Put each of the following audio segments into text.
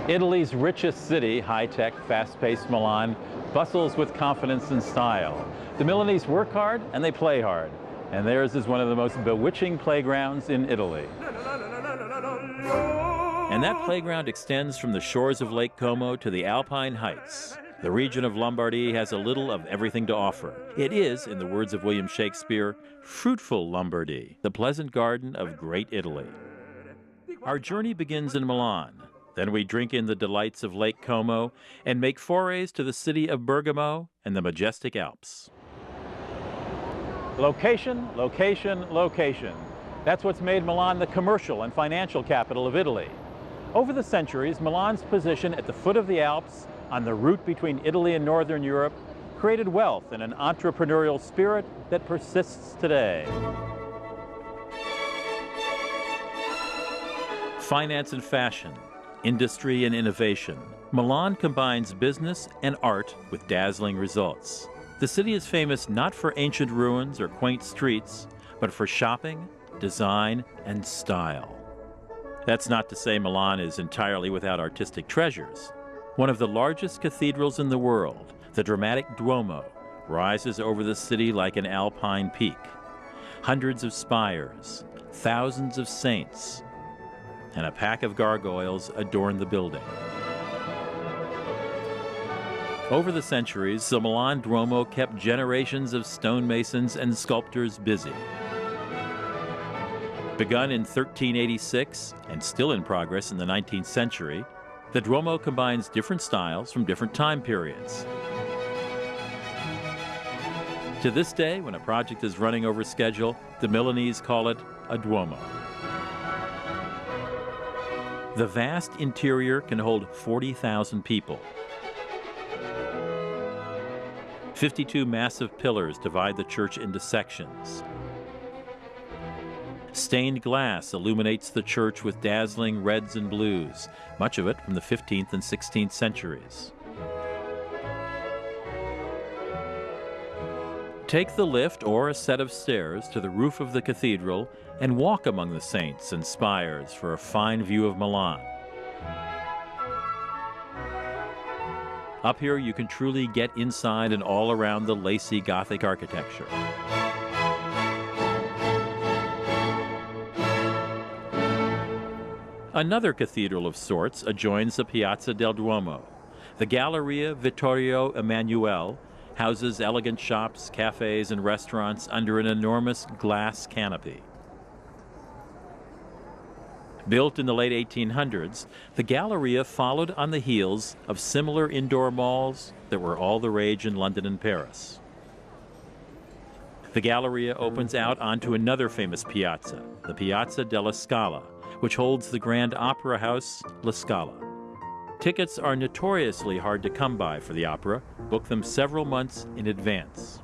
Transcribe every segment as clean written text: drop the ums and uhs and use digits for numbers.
Italy's richest city, high-tech, fast-paced Milan, bustles with confidence and style. The Milanese work hard and they play hard, and theirs is one of the most bewitching playgrounds in Italy. And that playground extends from the shores of Lake Como to the Alpine Heights. The region of Lombardy has a little of everything to offer. It is, in the words of William Shakespeare, fruitful Lombardy, the pleasant garden of great Italy. Our journey begins in Milan. Then we drink in the delights of Lake Como and make forays to the city of Bergamo and the majestic Alps. Location, location, location. That's what's made Milan the commercial and financial capital of Italy. Over the centuries, Milan's position at the foot of the Alps, on the route between Italy and Northern Europe, created wealth and an entrepreneurial spirit that persists today. Finance and fashion, industry and innovation. Milan combines business and art with dazzling results. The city is famous not for ancient ruins or quaint streets, but for shopping, design, and style. That's not to say Milan is entirely without artistic treasures. One of the largest cathedrals in the world, the dramatic Duomo, rises over the city like an alpine peak. Hundreds of spires, thousands of saints, and a pack of gargoyles adorn the building. Over the centuries, the Milan Duomo kept generations of stonemasons and sculptors busy. Begun in 1386 and still in progress in the 19th century, the Duomo combines different styles from different time periods. To this day, when a project is running over schedule, the Milanese call it a Duomo. The vast interior can hold 40,000 people. 52 massive pillars divide the church into sections. Stained glass illuminates the church with dazzling reds and blues, much of it from the 15th and 16th centuries. Take the lift or a set of stairs to the roof of the cathedral and walk among the saints and spires for a fine view of Milan. Up here you can truly get inside and all around the lacy Gothic architecture. Another cathedral of sorts adjoins the Piazza del Duomo. The Galleria Vittorio Emanuele houses elegant shops, cafes, and restaurants under an enormous glass canopy. Built in the late 1800s, the Galleria followed on the heels of similar indoor malls that were all the rage in London and Paris. The Galleria opens out onto another famous piazza, the Piazza della Scala, which holds the grand opera house, La Scala. Tickets are notoriously hard to come by for the opera. Book them several months in advance.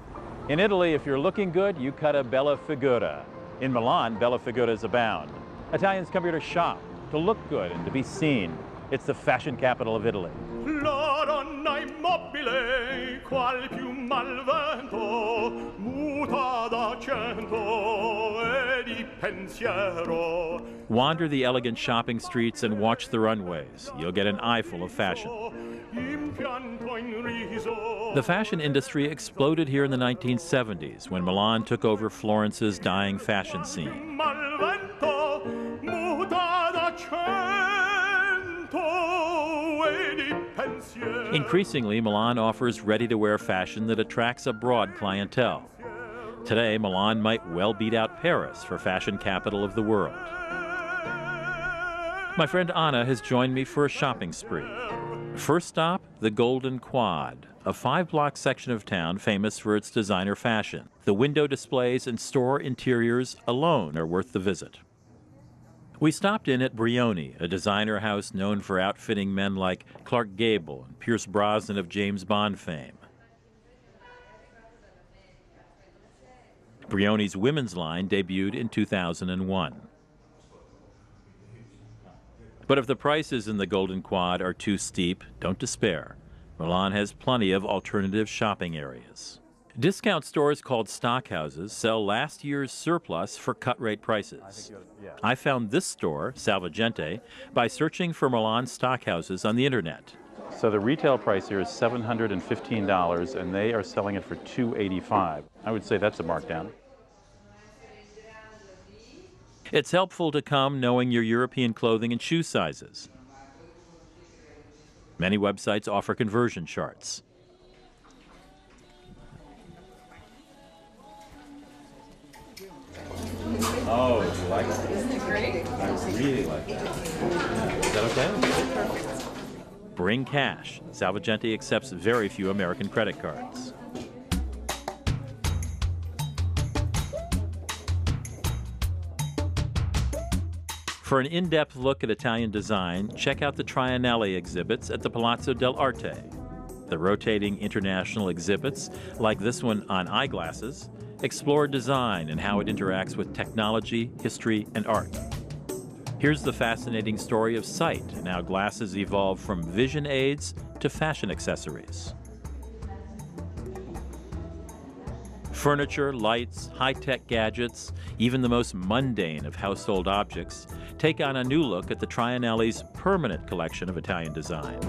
In Italy, if you're looking good, you cut a bella figura. In Milan, bella figuras abound. Italians come here to shop, to look good, and to be seen. It's the fashion capital of Italy. La donna immobile, qual più malvento, muta d'accento e di pensiero. Wander the elegant shopping streets and watch the runways. You'll get an eyeful of fashion. The fashion industry exploded here in the 1970s when Milan took over Florence's dying fashion scene. Increasingly, Milan offers ready-to-wear fashion that attracts a broad clientele. Today, Milan might well beat out Paris for fashion capital of the world. My friend Anna has joined me for a shopping spree. First stop, the Golden Quad, a 5-block section of town famous for its designer fashion. The window displays and store interiors alone are worth the visit. We stopped in at Brioni, a designer house known for outfitting men like Clark Gable and Pierce Brosnan of James Bond fame. Brione's women's line debuted in 2001. But if the prices in the Golden Quad are too steep, don't despair. Milan has plenty of alternative shopping areas. Discount stores called stockhouses sell last year's surplus for cut-rate prices. I found this store, Salvagente, by searching for Milan stockhouses on the internet. So the retail price here is $715, and they are selling it for $285. I would say that's a markdown. It's helpful to come knowing your European clothing and shoe sizes. Many websites offer conversion charts. Oh, you like it? Isn't it great? I really like that. Is that okay? Bring cash. Salvagente accepts very few American credit cards. For an in-depth look at Italian design, check out the Triennale exhibits at the Palazzo dell'Arte. The rotating international exhibits, like this one on eyeglasses, explore design and how it interacts with technology, history, and art. Here's the fascinating story of sight and how glasses evolved from vision aids to fashion accessories. Furniture, lights, high-tech gadgets, even the most mundane of household objects take on a new look at the Triennale's permanent collection of Italian design.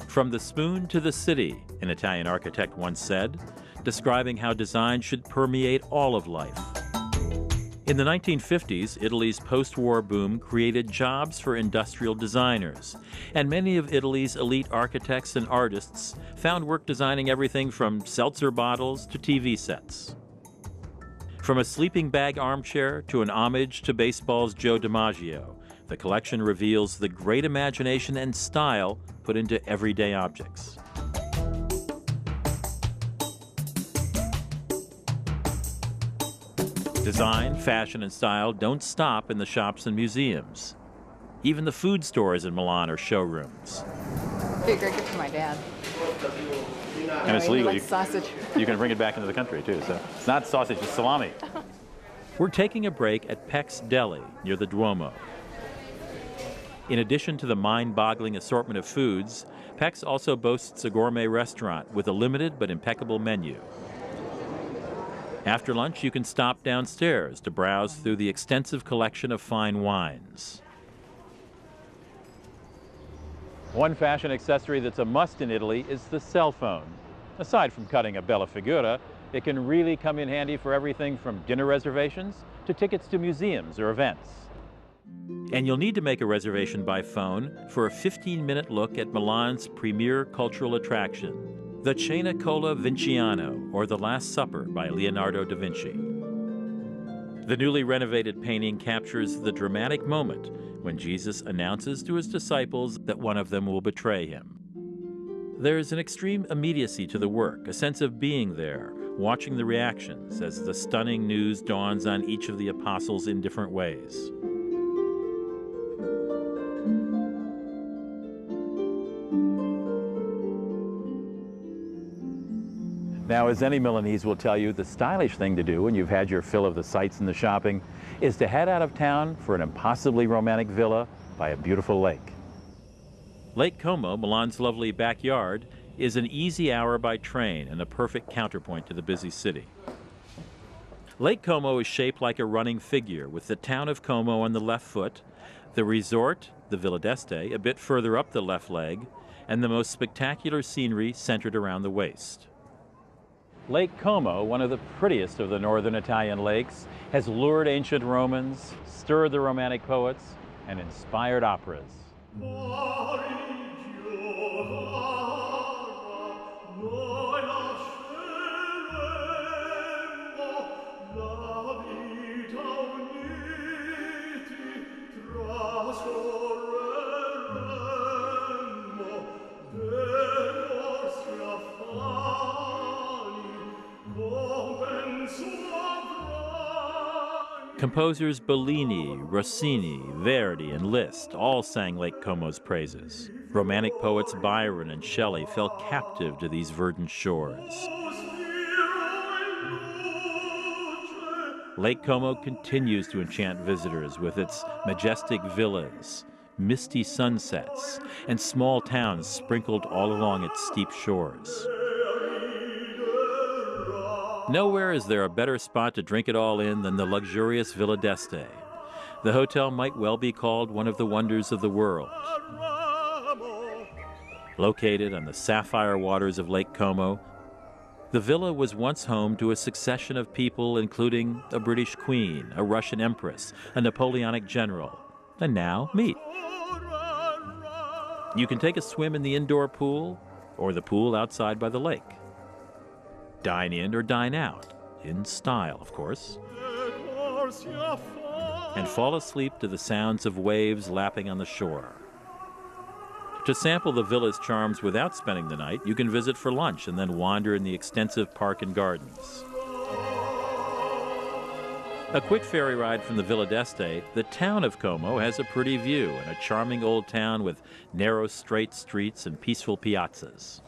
From the spoon to the city, an Italian architect once said, describing how design should permeate all of life. In the 1950s, Italy's post-war boom created jobs for industrial designers, and many of Italy's elite architects and artists found work designing everything from seltzer bottles to TV sets. From a sleeping bag armchair to an homage to baseball's Joe DiMaggio, the collection reveals the great imagination and style put into everyday objects. Design, fashion, and style don't stop in the shops and museums. Even the food stores in Milan are showrooms. Be a great gift for my dad. And it's legal. He likes sausage. You can bring it back into the country, too. So it's not sausage, it's salami. We're taking a break at Peck's Deli near the Duomo. In addition to the mind-boggling assortment of foods, Peck's also boasts a gourmet restaurant with a limited but impeccable menu. After lunch, you can stop downstairs to browse through the extensive collection of fine wines. One fashion accessory that's a must in Italy is the cell phone. Aside from cutting a bella figura, it can really come in handy for everything from dinner reservations to tickets to museums or events. And you'll need to make a reservation by phone for a 15-minute look at Milan's premier cultural attraction, the Cena Colla Vinciano, or The Last Supper by Leonardo da Vinci. The newly renovated painting captures the dramatic moment when Jesus announces to his disciples that one of them will betray him. There's an extreme immediacy to the work, a sense of being there, watching the reactions as the stunning news dawns on each of the apostles in different ways. Now, as any Milanese will tell you, the stylish thing to do when you've had your fill of the sights and the shopping is to head out of town for an impossibly romantic villa by a beautiful lake. Lake Como, Milan's lovely backyard, is an easy hour by train and a perfect counterpoint to the busy city. Lake Como is shaped like a running figure, with the town of Como on the left foot, the resort, the Villa d'Este, a bit further up the left leg, and the most spectacular scenery centered around the waist. Lake Como, one of the prettiest of the northern Italian lakes, has lured ancient Romans, stirred the Romantic poets, and inspired operas. Composers Bellini, Rossini, Verdi, and Liszt all sang Lake Como's praises. Romantic poets Byron and Shelley fell captive to these verdant shores. Lake Como continues to enchant visitors with its majestic villas, misty sunsets, and small towns sprinkled all along its steep shores. Nowhere is there a better spot to drink it all in than the luxurious Villa d'Este. The hotel might well be called one of the wonders of the world. Located on the sapphire waters of Lake Como, the villa was once home to a succession of people including a British queen, a Russian empress, a Napoleonic general, and now meet. You can take a swim in the indoor pool or the pool outside by the lake. Dine in or dine out, in style, of course, and fall asleep to the sounds of waves lapping on the shore. To sample the villa's charms without spending the night, you can visit for lunch and then wander in the extensive park and gardens. A quick ferry ride from the Villa d'Este, the town of Como has a pretty view and a charming old town with narrow, straight streets and peaceful piazzas.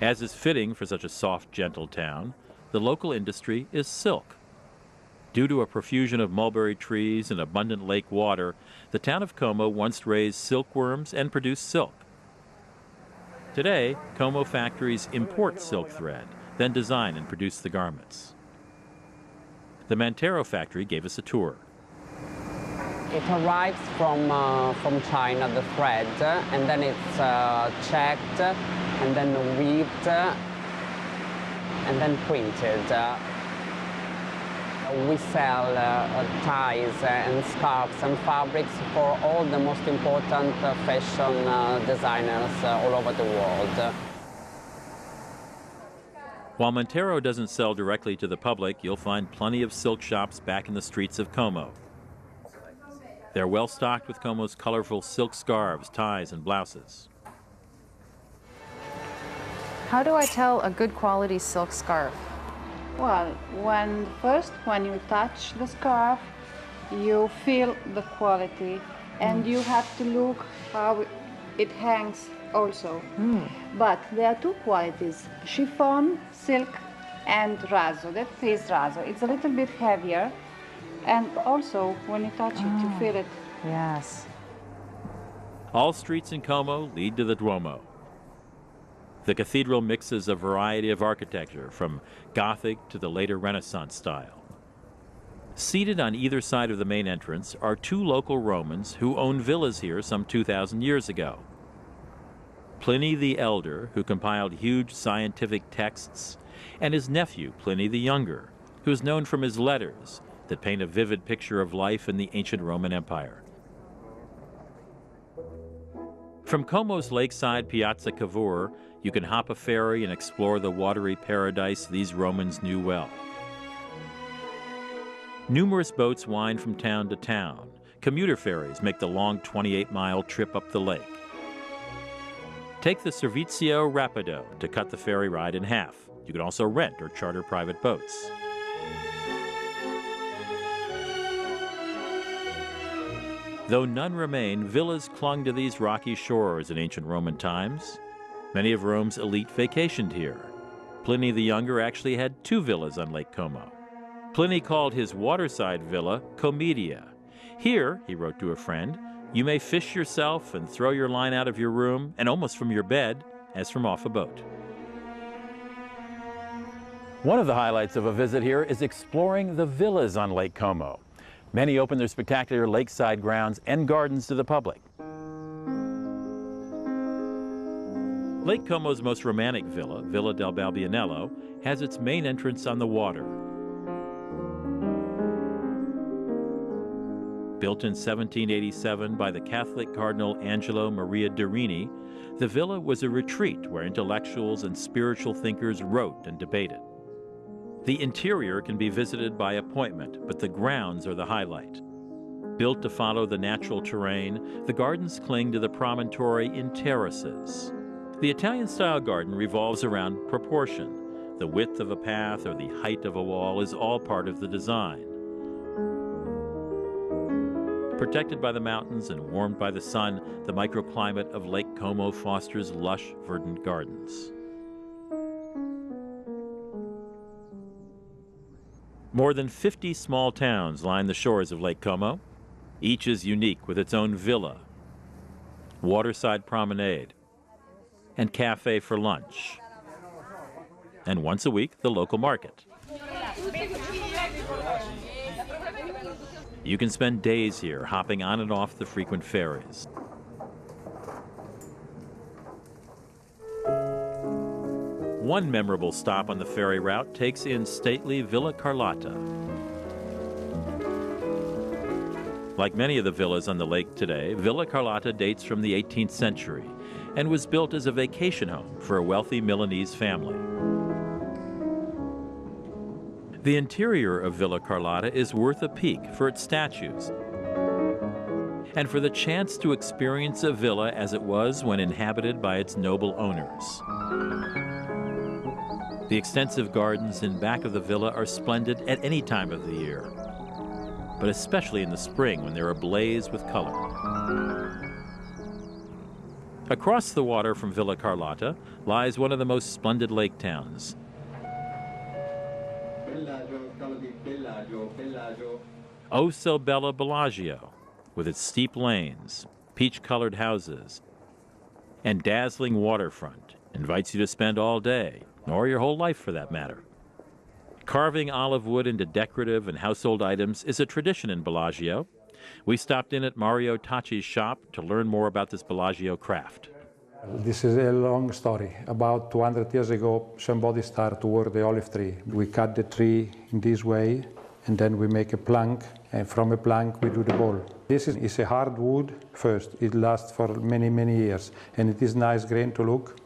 As is fitting for such a soft, gentle town, the local industry is silk. Due to a profusion of mulberry trees and abundant lake water, the town of Como once raised silkworms and produced silk. Today, Como factories import silk thread, then design and produce the garments. The Mantero factory gave us a tour. It arrives from China, the thread, and then it's checked, and then weaved, and then printed. We sell ties and scarves and fabrics for all the most important fashion designers all over the world. While Montero doesn't sell directly to the public, you'll find plenty of silk shops back in the streets of Como. They're well stocked with Como's colorful silk scarves, ties, and blouses. How do I tell a good quality silk scarf? Well, when you touch the scarf, you feel the quality, and you have to look how it hangs also. But there are two qualities: chiffon, silk, and raso. That is raso. It's a little bit heavier, and also when you touch it, you feel it. Yes. All streets in Como lead to the Duomo. The cathedral mixes a variety of architecture, from Gothic to the later Renaissance style. Seated on either side of the main entrance are two local Romans who owned villas here some 2,000 years ago. Pliny the Elder, who compiled huge scientific texts, and his nephew, Pliny the Younger, who is known from his letters that paint a vivid picture of life in the ancient Roman Empire. From Como's lakeside Piazza Cavour, you can hop a ferry and explore the watery paradise these Romans knew well. Numerous boats wind from town to town. Commuter ferries make the long 28-mile trip up the lake. Take the Servizio Rapido to cut the ferry ride in half. You can also rent or charter private boats. Though none remain, villas clung to these rocky shores in ancient Roman times. Many of Rome's elite vacationed here. Pliny the Younger actually had two villas on Lake Como. Pliny called his waterside villa Comedia. Here, he wrote to a friend, you may fish yourself and throw your line out of your room and almost from your bed as from off a boat. One of the highlights of a visit here is exploring the villas on Lake Como. Many open their spectacular lakeside grounds and gardens to the public. Lake Como's most romantic villa, Villa del Balbianello, has its main entrance on the water. Built in 1787 by the Catholic Cardinal Angelo Maria Durini, the villa was a retreat where intellectuals and spiritual thinkers wrote and debated. The interior can be visited by appointment, but the grounds are the highlight. Built to follow the natural terrain, the gardens cling to the promontory in terraces. The Italian-style garden revolves around proportion. The width of a path or the height of a wall is all part of the design. Protected by the mountains and warmed by the sun, the microclimate of Lake Como fosters lush, verdant gardens. More than 50 small towns line the shores of Lake Como. Each is unique with its own villa, waterside promenade, and cafe for lunch. And once a week, the local market. You can spend days here hopping on and off the frequent ferries. One memorable stop on the ferry route takes in stately Villa Carlotta. Like many of the villas on the lake today, Villa Carlotta dates from the 18th century and was built as a vacation home for a wealthy Milanese family. The interior of Villa Carlotta is worth a peek for its statues and for the chance to experience a villa as it was when inhabited by its noble owners. The extensive gardens in back of the villa are splendid at any time of the year, but especially in the spring when they're ablaze with color. Across the water from Villa Carlotta lies one of the most splendid lake towns. Oh so bella Bellagio, with its steep lanes, peach-colored houses, and dazzling waterfront, invites you to spend all day, or your whole life for that matter. Carving olive wood into decorative and household items is a tradition in Bellagio. We stopped in at Mario Tacci's shop to learn more about this Bellagio craft. This is a long story. About 200 years ago, somebody started to work the olive tree. We cut the tree in this way, and then we make a plank, and from a plank we do the bowl. This is a hard wood first. It lasts for many, many years, and it is nice grain to look.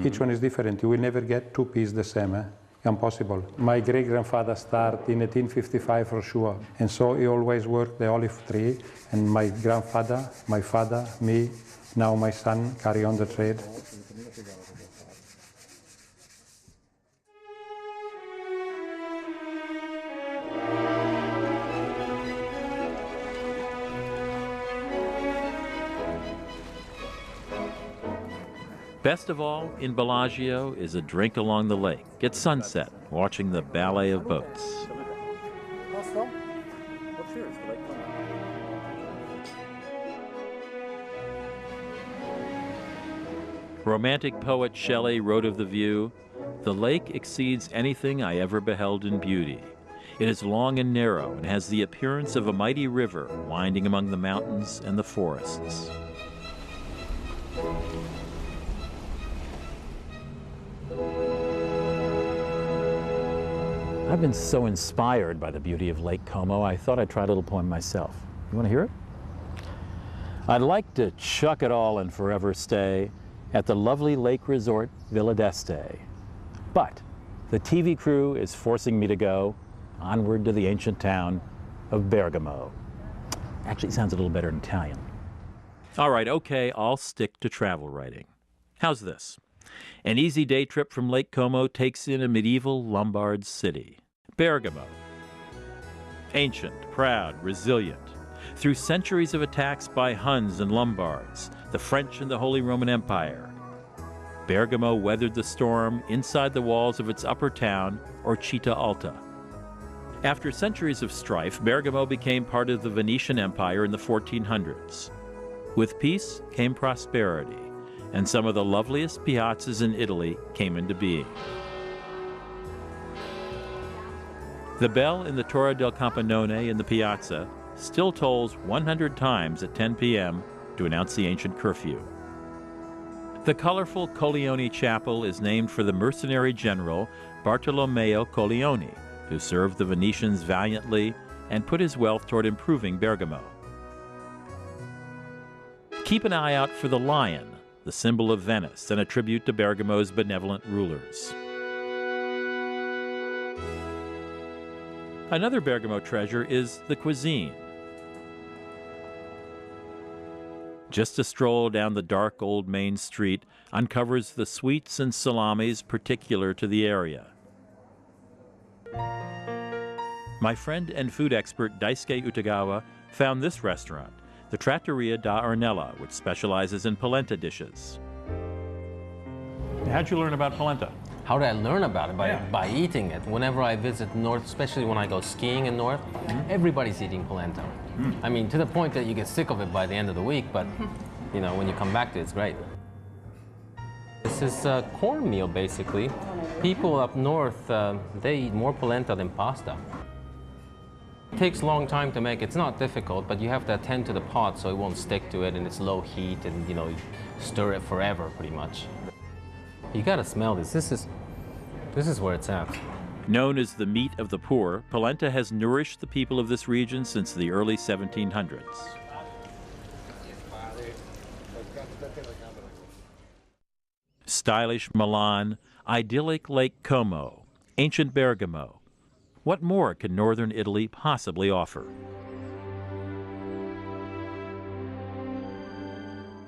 Each one is different. You will never get two pieces the same. Impossible. My great-grandfather started in 1855 for sure, and so he always worked the olive tree, and my grandfather, my father, me, now my son carry on the trade. Best of all, in Bellagio is a drink along the lake at sunset, watching the ballet of boats. Romantic poet Shelley wrote of the view, "The lake exceeds anything I ever beheld in beauty. It is long and narrow and has the appearance of a mighty river winding among the mountains and the forests." I've been so inspired by the beauty of Lake Como, I thought I'd try a little poem myself. You want to hear it? I'd like to chuck it all and forever stay at the lovely lake resort Villa d'Este. But the TV crew is forcing me to go onward to the ancient town of Bergamo. Actually, it sounds a little better in Italian. All right, okay, I'll stick to travel writing. How's this? An easy day trip from Lake Como takes in a medieval Lombard city, Bergamo. Ancient, proud, resilient. Through centuries of attacks by Huns and Lombards, the French and the Holy Roman Empire, Bergamo weathered the storm inside the walls of its upper town, or Città Alta. After centuries of strife, Bergamo became part of the Venetian Empire in the 1400s. With peace came prosperity, and some of the loveliest piazzas in Italy came into being. The bell in the Torre del Campanone in the piazza still tolls 100 times at 10 p.m. to announce the ancient curfew. The colorful Colleoni Chapel is named for the mercenary general Bartolomeo Colleoni, who served the Venetians valiantly and put his wealth toward improving Bergamo. Keep an eye out for the lion, the symbol of Venice and a tribute to Bergamo's benevolent rulers. Another Bergamo treasure is the cuisine. Just a stroll down the dark old main street uncovers the sweets and salamis particular to the area. My friend and food expert Daisuke Utagawa found this restaurant, the Trattoria da Arnella, which specializes in polenta dishes. How'd you learn about polenta? How did I learn about it? By eating it. Whenever I visit north, especially when I go skiing in north, everybody's eating polenta. I mean, to the point that you get sick of it by the end of the week, but you know, when you come back to it, it's great. This is cornmeal, basically. People up north, they eat more polenta than pasta. It takes a long time to make. It's not difficult, but you have to attend to the pot so it won't stick to it, and it's low heat, and you know, you stir it forever, pretty much. You gotta smell this. This is where it's at. Known as the meat of the poor, polenta has nourished the people of this region since the early 1700s. Stylish Milan, idyllic Lake Como, ancient Bergamo. What more can northern Italy possibly offer?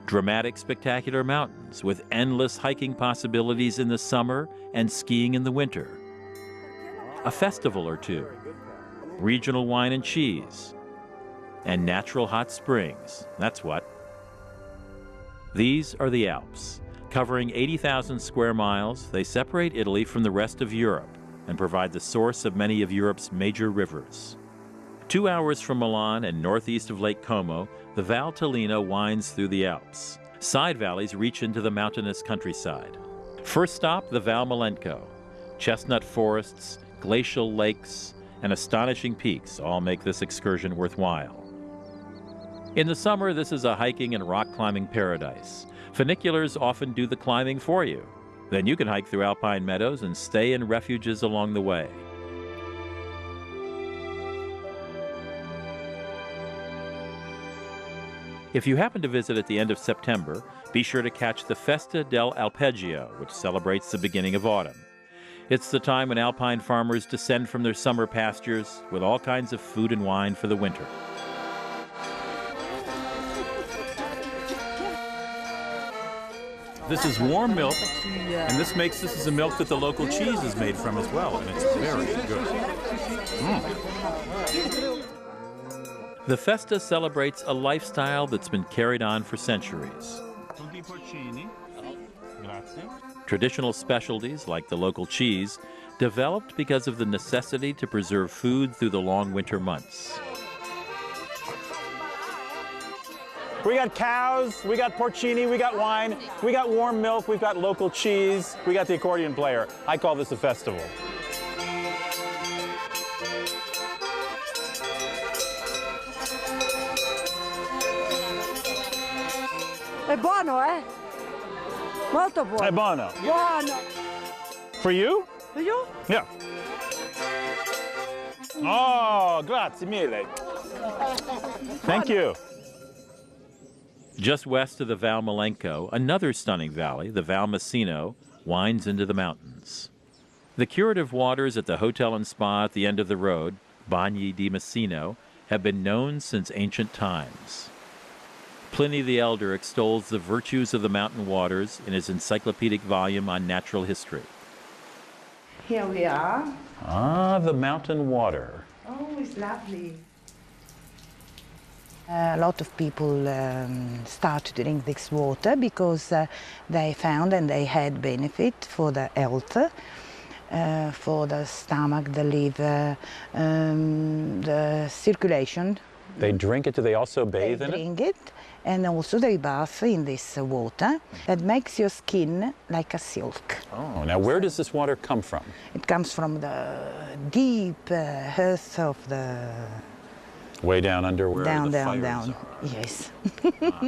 Dramatic, spectacular mountains with endless hiking possibilities in the summer and skiing in the winter. A festival or two, regional wine and cheese, and natural hot springs. That's what. These are the Alps. Covering 80,000 square miles, they separate Italy from the rest of Europe and provide the source of many of Europe's major rivers. 2 hours from Milan and northeast of Lake Como, the Val Tolino winds through the Alps. Side valleys reach into the mountainous countryside. First stop, the Val Malenco. Chestnut forests, glacial lakes, and astonishing peaks all make this excursion worthwhile. In the summer, this is a hiking and rock climbing paradise. Funiculars often do the climbing for you. Then you can hike through alpine meadows and stay in refuges along the way. If you happen to visit at the end of September, be sure to catch the Festa del Alpeggio, which celebrates the beginning of autumn. It's the time when alpine farmers descend from their summer pastures with all kinds of food and wine for the winter. This is warm milk, and this is a milk that the local cheese is made from as well, and it's very good. The Festa celebrates a lifestyle that's been carried on for centuries. Traditional specialties, like the local cheese, developed because of the necessity to preserve food through the long winter months. We got cows, we got porcini, we got wine, we got warm milk, we've got local cheese, we got the accordion player. I call this a festival. È buono, eh? Molto buono. È buono. Buono. For you? For you? Yeah. Oh, grazie mille. Thank you. Just west of the Val Malenco, another stunning valley, the Val Masino, winds into the mountains. The curative waters at the hotel and spa at the end of the road, Bagni di Masino, have been known since ancient times. Pliny the Elder extols the virtues of the mountain waters in his encyclopedic volume on natural history. Here we are. Ah, the mountain water. Oh, it's lovely. A lot of people start to drink this water because they found and they had benefit for the health, for the stomach, the liver, the circulation. They drink it, do they also bathe in it? They drink it, and also they bath in this water that makes your skin like a silk. Oh, now where does this water come from? It comes from the deep earth of the... Way down under where down, the down, fires down. are. Yes.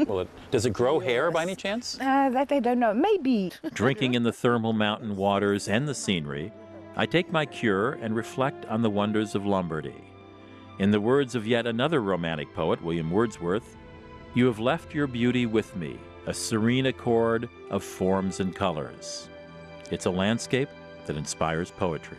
Well, does it grow hair by any chance? That I don't know. Maybe. Drinking in the thermal mountain waters and the scenery, I take my cure and reflect on the wonders of Lombardy. In the words of yet another romantic poet, William Wordsworth, "You have left your beauty with me, a serene accord of forms and colors." It's a landscape that inspires poetry.